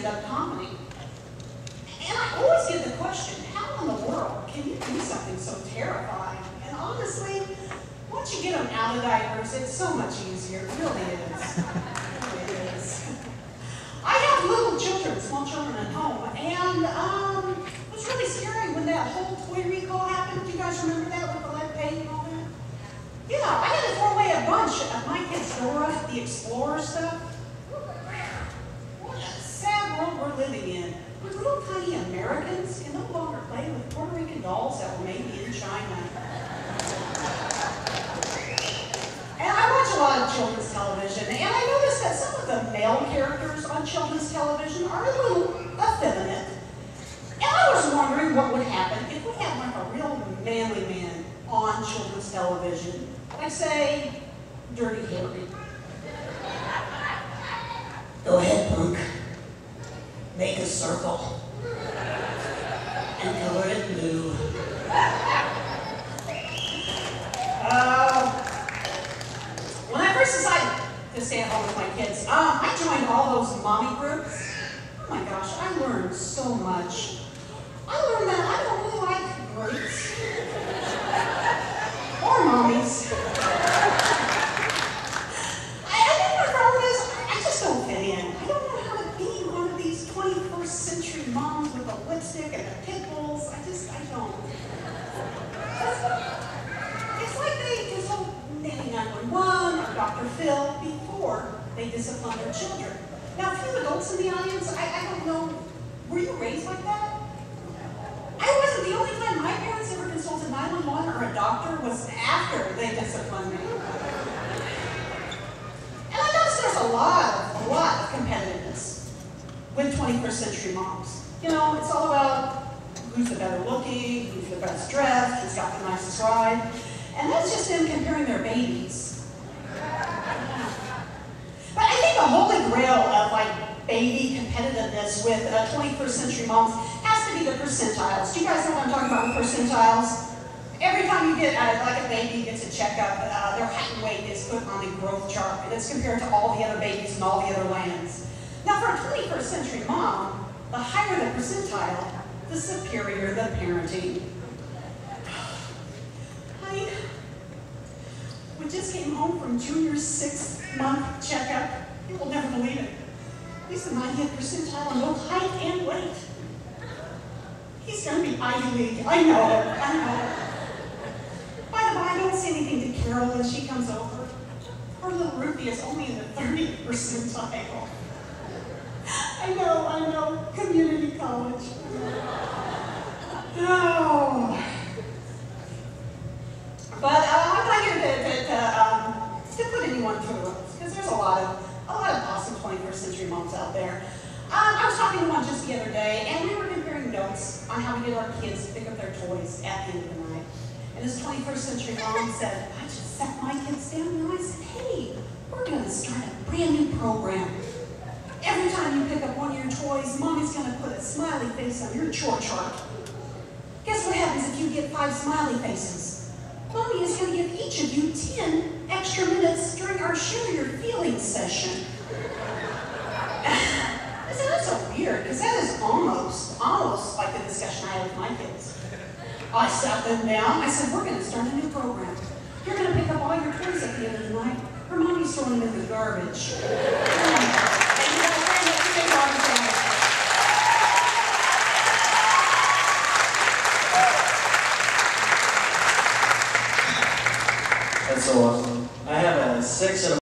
stand-up comedy. And I always get the question, how in the world can you do something so terrifying? And honestly, once you get them out of diapers, it's so much easier. It really is. It really is. I have little children, small children at home, and it was really scary when that whole toy recall happened. Do you guys remember that with the lead paint and all that? Yeah, I had to throw away a bunch of my kids' Dora the Explorer stuff. What a sad world we're living in. Where little tiny Americans can no longer play with Puerto Rican dolls that were made in China. And I watch a lot of children's television, and I noticed that some of the male characters on children's television are a little effeminate. And I was wondering what would happen if we had like a real manly man on children's television. Like, say, Dirty Harry. Go ahead, punk. Make a circle. And color it blue. When I first decided to stay at home with my kids, I joined all those mommy groups. Oh my gosh, I learned so much. I learned that I don't really like groups. Or mommies. I think my problem is, I just don't fit in. I don't know how to be one of these 21st century moms with the lipstick and the pit bulls. I don't. It's like they consult maybe 911 or Dr. Phil before they discipline their children. Now, a few adults in the audience, I don't know, were you raised like that? I wasn't. The only time my parents ever consulted 911 or a doctor was after they disciplined me. And I noticed there's a lot of competitiveness with 21st century moms. You know, it's all about who's the better looking, who's the best dressed, who's got the nicest ride. And that's just them comparing their babies. But I think the holy grail of like baby competitiveness with 21st century moms has to be the percentiles. Do you guys know what I'm talking about with percentiles? Every time you get like a baby gets a checkup, their height and weight is put on the growth chart, and it's compared to all the other babies in all the other lands. Now, for a 21st century mom, the higher the percentile, the superior the parenting. We just came home from Junior's 6-month checkup. You will never believe it. He's the 90th percentile in both height and weight. He's going to be Ivy League. I know it. By the way, don't say anything to Carol when she comes over. Her little Ruthie is only in the 30th percentile. I know. Community college. Oh. But I'm not here to put anyone through it, because there's a lot of awesome 21st century moms out there. I was talking to one just the other day, and we were comparing notes on how we get our kids to pick up their toys at the end of the night. And this 21st century mom said, I just sat my kids down and I said, hey, we're going to start a brand new program. Every time you pick up one of your toys, Mommy's going to put a smiley face on your chore chart. Guess what happens if you get 5 smiley faces? Mommy is going to give each of you 10 extra minutes during our Share Your Feelings session. I said, that's so weird, because that is almost like the discussion I had with my kids. I sat them down. I said, we're going to start a new program. You're going to pick up all your toys at the end of the night. Her mommy's throwing them in the garbage.